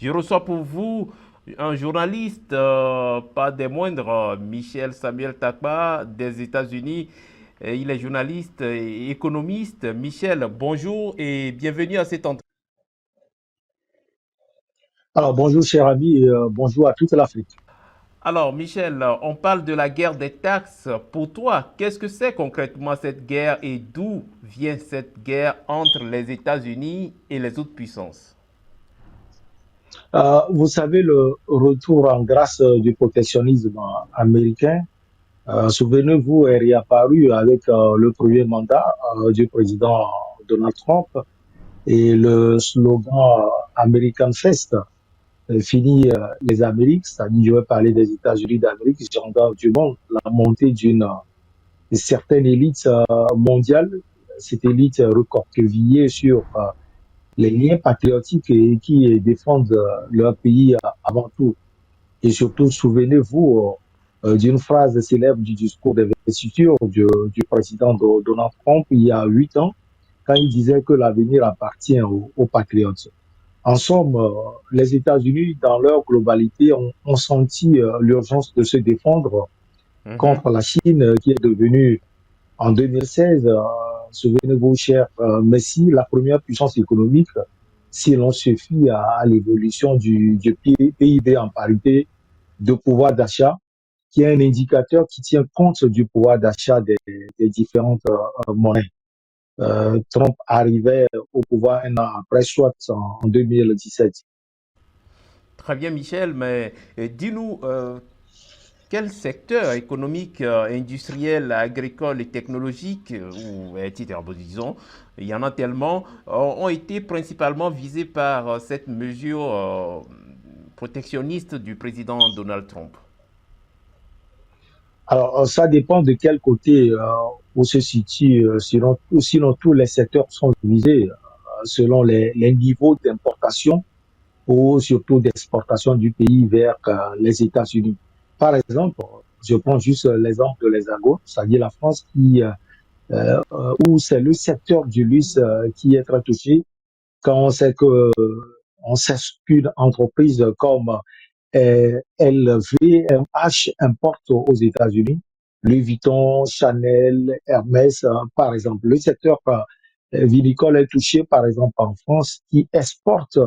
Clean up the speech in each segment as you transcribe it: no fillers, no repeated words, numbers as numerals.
Je reçois pour vous un journaliste, pas des moindres, Michel Samuel Takba des États-Unis. Il est journaliste et économiste. Michel, bonjour et bienvenue à cet entretien. Alors, bonjour, cher ami, et bonjour à toute l'Afrique. Alors, Michel, on parle de la guerre des taxes. Pour toi, qu'est-ce que c'est concrètement cette guerre et d'où vient cette guerre entre les États-Unis et les autres puissances? Vous savez, le retour en grâce du protectionnisme américain, souvenez-vous, est réapparu avec le premier mandat du président Donald Trump et le slogan American First, fini les Amériques, c'est-à-dire je vais parler des États-Unis d'Amérique, gendarme du monde, la montée d'une certaine élite mondiale, cette élite recroquevillée sur les liens patriotiques et qui défendent leur pays avant tout. Et surtout, souvenez-vous d'une phrase célèbre du discours d'investiture du président Donald Trump il y a 8 ans, quand il disait que l'avenir appartient aux patriotes. En somme, les États-Unis, dans leur globalité, ont senti l'urgence de se défendre Mhm. contre la Chine, qui est devenue en 2016, souvenez-vous, cher Messi, la première puissance économique, si l'on se fie à l'évolution du PIB en parité de pouvoir d'achat, qui est un indicateur qui tient compte du pouvoir d'achat des différentes monnaies. Trump arrivait au pouvoir un an après, soit en 2017. Très bien, Michel, mais dis-nous, quel secteur économique, industriel, agricole et technologique, ou à titre, disons, il y en a tellement, ont été principalement visés par cette mesure protectionniste du président Donald Trump? Alors, ça dépend de quel côté on se situe. Sinon, tous les secteurs sont visés selon les niveaux d'importation ou surtout d'exportation du pays vers les États-Unis. Par exemple, je prends juste l'exemple de l'Hexagone, c'est-à-dire la France où c'est le secteur du luxe qui est très touché quand on sait qu'une entreprise comme LVMH importe aux États-Unis, Louis Vuitton, Chanel, Hermès, par exemple. Le secteur vinicole est touché, par exemple, en France, qui exporte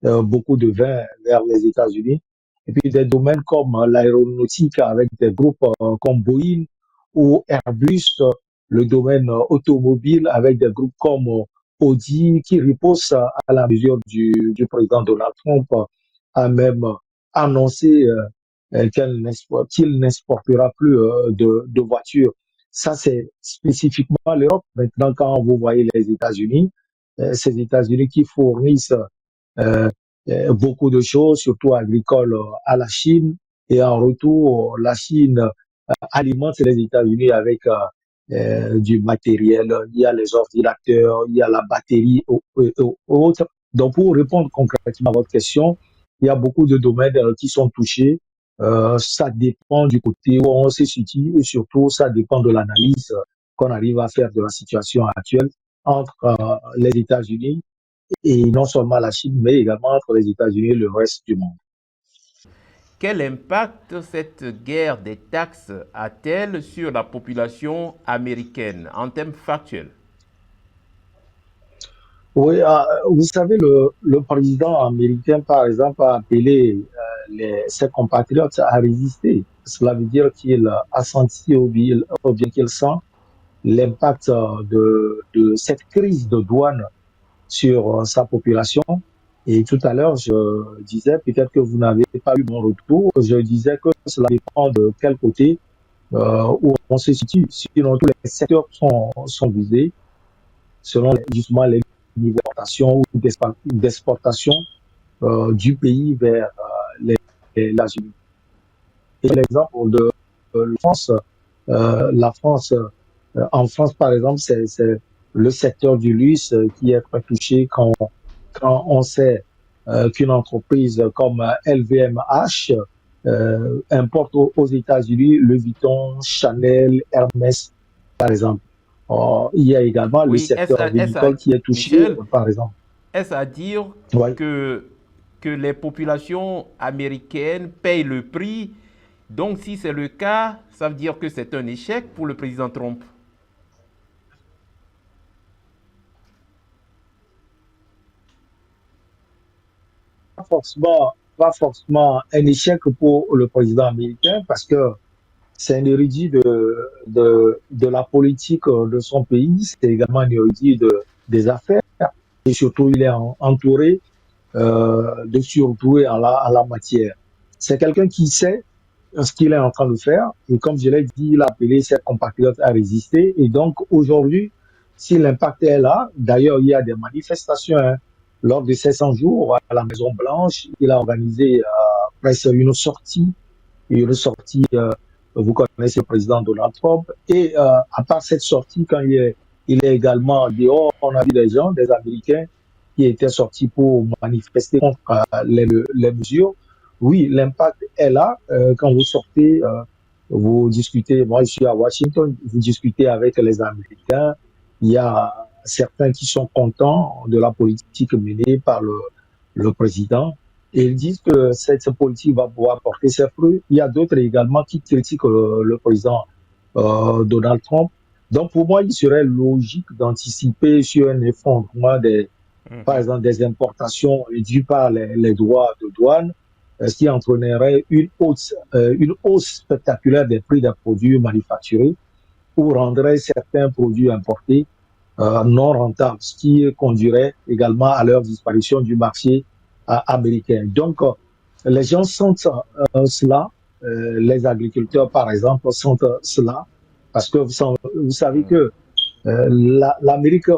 beaucoup de vin vers les États-Unis. Et puis des domaines comme l'aéronautique avec des groupes comme Boeing ou Airbus, le domaine automobile avec des groupes comme Audi qui ripostent à la mesure du président Donald Trump a même annoncé qu'il n'exportera plus de voitures. Ça, c'est spécifiquement l'Europe. Maintenant, quand vous voyez les États-Unis, ces États-Unis qui fournissent euh, beaucoup de choses, surtout agricoles, à la Chine. Et en retour, la Chine alimente les États-Unis avec du matériel. Il y a les ordinateurs, il y a la batterie et autres. Donc, pour répondre concrètement à votre question, il y a beaucoup de domaines qui sont touchés. Ça dépend du côté où on se situe et surtout, ça dépend de l'analyse qu'on arrive à faire de la situation actuelle entre les États-Unis et non seulement la Chine, mais également entre les États-Unis et le reste du monde. Quel impact cette guerre des taxes a-t-elle sur la population américaine en termes factuels? Oui, vous savez, le président américain, par exemple, a appelé ses compatriotes à résister. Cela veut dire qu'il a senti ou bien qu'il sent l'impact de cette crise de douane sur sa population. Et tout à l'heure, je disais, peut-être que vous n'avez pas eu mon retour, je disais que cela dépend de quel côté où on se situe. Sinon, tous les secteurs sont visés selon justement les niveaux d'importation ou d'exportation du pays vers les Unis. Et l'exemple de la France, en France, par exemple, c'est le secteur du luxe qui est très touché quand on sait qu'une entreprise comme LVMH importe aux États-Unis Louis Vuitton, Chanel, Hermès, par exemple. Il y a également le Oui, secteur vinicole qui est touché, Michel, par exemple. est-ce à dire Oui, que, que les populations américaines payent le prix? Donc, si c'est le cas, ça veut dire que c'est un échec pour le président Trump. pas forcément un échec pour le président américain parce que c'est un érudit de la politique de son pays, c'est également un érudit des affaires et surtout il est entouré de surdoués à la matière. C'est quelqu'un qui sait ce qu'il est en train de faire et comme je l'ai dit, il a appelé ses compatriotes à résister et donc aujourd'hui, si l'impact est là, d'ailleurs il y a des manifestations hein, lors de ces 100 jours à la Maison Blanche, il a organisé presque une sortie, vous connaissez le président Donald Trump. Et à part cette sortie, quand il est également dehors, on a vu des gens, des Américains, qui étaient sortis pour manifester contre les mesures. Oui, l'impact est là. Quand vous sortez, vous discutez, moi je suis à Washington, vous discutez avec les Américains. Il y a certains qui sont contents de la politique menée par le président. Et ils disent que cette politique va pouvoir porter ses fruits. Il y a d'autres également qui critiquent le président Donald Trump. Donc pour moi, il serait logique d'anticiper sur un effondrement par Mhm, exemple, des importations dues par les droits de douane, ce qui entraînerait une hausse spectaculaire des prix des produits manufacturés ou rendrait certains produits importés non rentables, ce qui conduirait également à leur disparition du marché américain. Donc, les gens sentent cela, les agriculteurs, par exemple, sentent cela, parce que vous savez mhm, que l'Amérique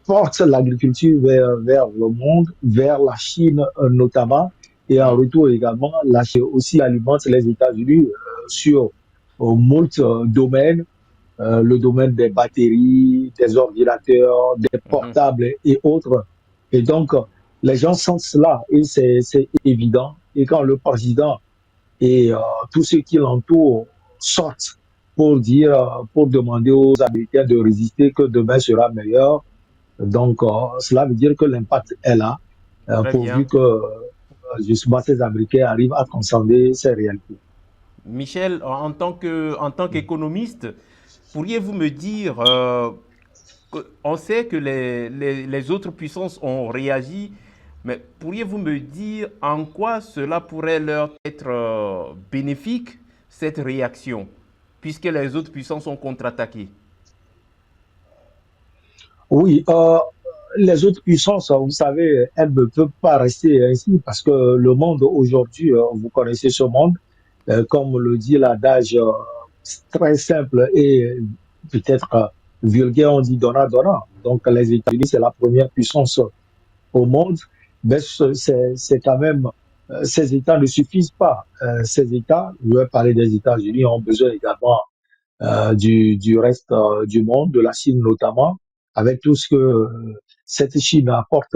porte l'agriculture vers le monde, vers la Chine notamment, et en mhm, retour également, la Chine aussi alimente les États-Unis sur moult domaines, le domaine des batteries, des ordinateurs, des mhm. portables et autres. Et donc, les gens sentent cela et c'est évident. Et quand le président et tous ceux qui l'entourent sortent pour dire, pour demander aux Américains de résister, que demain sera meilleur, donc cela veut dire que l'impact est là, Très pourvu bien. que justement ces Américains arrivent à transcender ces réalités. Michel, en tant qu'économiste, pourriez-vous me dire, on sait que les autres puissances ont réagi, mais pourriez-vous me dire en quoi cela pourrait leur être bénéfique, cette réaction, puisque les autres puissances ont contre-attaqué? Oui, les autres puissances, vous savez, elles ne peuvent pas rester ainsi parce que le monde aujourd'hui, vous connaissez ce monde, comme le dit l'adage très simple et peut-être vulgaire, on dit donnant, donnant. Donc les États-Unis, c'est la première puissance au monde, mais c'est quand même, ces États ne suffisent pas. Ces États, je vais parler des États-Unis, ont besoin également du reste du monde, de la Chine notamment, avec tout ce que cette Chine apporte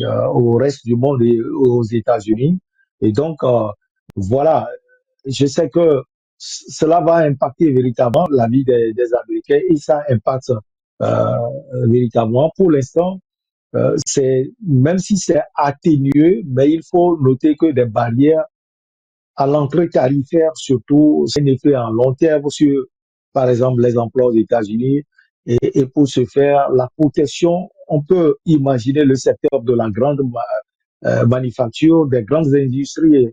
au reste du monde et aux États-Unis. Et donc, voilà, je sais que cela va impacter véritablement la vie des Américains et ça impacte euh, véritablement. Pour l'instant, c'est même si c'est atténué, mais il faut noter que des barrières à l'entrée tarifaire, surtout, c'est un effet en long terme sur, par exemple, les emplois aux États-Unis. Et pour ce faire, la protection, on peut imaginer le secteur de la grande manufacture, des grandes industries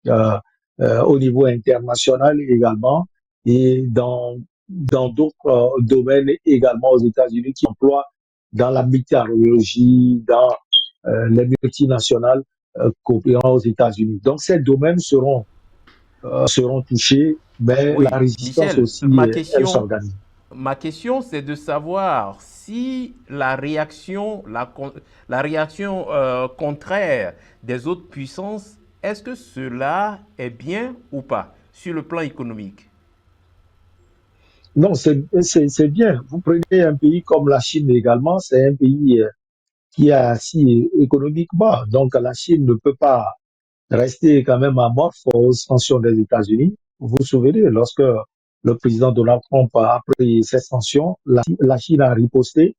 euh, au niveau international également, et dans d'autres domaines également aux États-Unis qui emploient dans la météorologie, dans les multinationales coopérant aux États-Unis. Donc ces domaines seront touchés, mais la Oui, résistance Michel, aussi, elle s'organise. ma question, c'est de savoir si la réaction contraire des autres puissances, est-ce que cela est bien ou pas sur le plan économique? Non, c'est bien. Vous prenez un pays comme la Chine également, c'est un pays qui est assis économiquement. Donc la Chine ne peut pas rester quand même amorphe aux sanctions des États-Unis. Vous vous souvenez, lorsque le président Donald Trump a pris ces sanctions, la Chine a riposté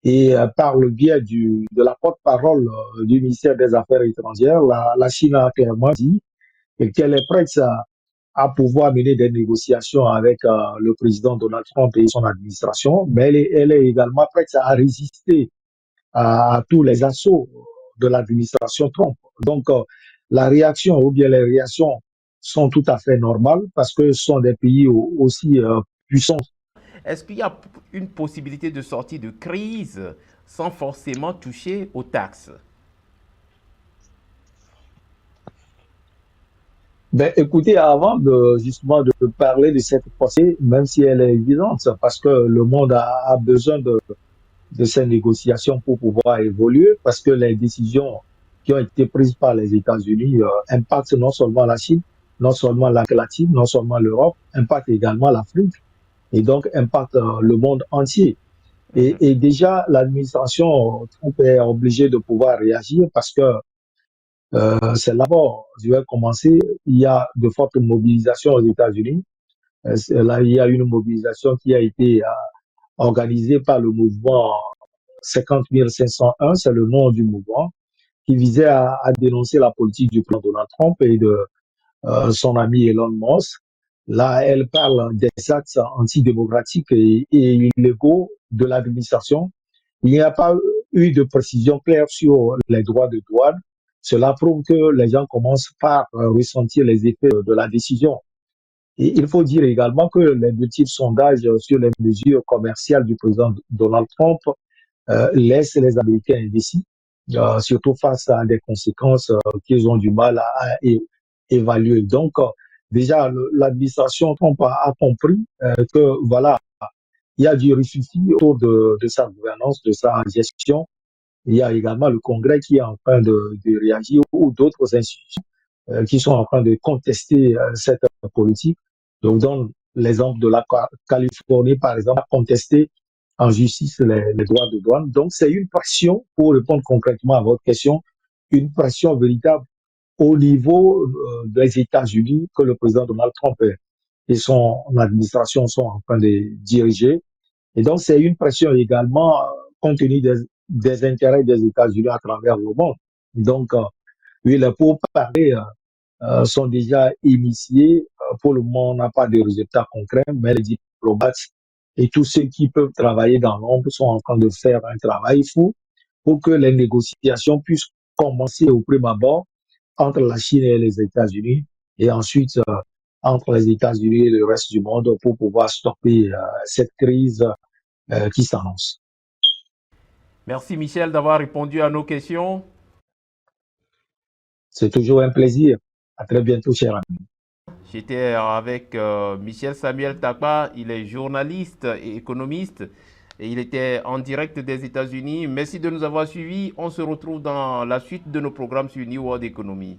et par le biais de la porte-parole du ministère des Affaires étrangères, la Chine a clairement dit qu'elle est prête à pouvoir mener des négociations avec le président Donald Trump et son administration, mais elle est également prête à résister à tous les assauts de l'administration Trump. Donc, la réaction ou bien les réactions sont tout à fait normales parce que ce sont des pays aussi puissants. Est-ce qu'il y a une possibilité de sortie de crise sans forcément toucher aux taxes? Ben, écoutez, avant de justement de parler de cette pensée, même si elle est évidente, parce que le monde a besoin de ces négociations pour pouvoir évoluer, parce que les décisions qui ont été prises par les États-Unis impactent non seulement la Chine, non seulement l'Amérique latine, non seulement l'Europe, impactent également l'Afrique et donc impactent le monde entier. Mhm. Et déjà, l'administration Trump est obligée de pouvoir réagir parce que c'est d'abord, je vais commencer, il y a de fortes mobilisations aux États-Unis. Là, il y a une mobilisation qui a été organisée par le mouvement 50 501, c'est le nom du mouvement, qui visait à dénoncer la politique du président Donald Trump et de son ami Elon Musk. Là, elle parle des actes antidémocratiques et illégaux de l'administration. Il n'y a pas eu de précision claire sur les droits de douane. Cela prouve que les gens commencent par ressentir les effets de la décision. Et il faut dire également que les multiples sondages sur les mesures commerciales du président Donald Trump laissent les Américains indécis, surtout face à des conséquences qu'ils ont du mal à évaluer. Donc, déjà, l'administration Trump a compris que, voilà, il y a du rififi autour de sa gouvernance, de sa gestion. Il y a également le Congrès qui est en train de réagir ou d'autres institutions qui sont en train de contester cette politique. Donc, dans l'exemple de la Californie, par exemple, a contesté en justice les droits de douane. Donc, c'est une pression, pour répondre concrètement à votre question, une pression véritable au niveau des États-Unis que le président Donald Trump et son administration sont en train de diriger. Et donc, c'est une pression également compte tenu des intérêts des États-Unis à travers le monde. Donc, oui, les pourparlers sont déjà initiés. Pour le moment, on n'a pas de résultats concrets, mais les diplomates et tous ceux qui peuvent travailler dans l'ombre sont en train de faire un travail fou pour que les négociations puissent commencer au prime abord entre la Chine et les États-Unis et ensuite entre les États-Unis et le reste du monde pour pouvoir stopper cette crise qui s'annonce. Merci Michel d'avoir répondu à nos questions. C'est toujours un plaisir. À très bientôt, cher ami. J'étais avec Michel Samuel Takba, il est journaliste et économiste et il était en direct des États-Unis. Merci de nous avoir suivis. On se retrouve dans la suite de nos programmes sur New World Economy.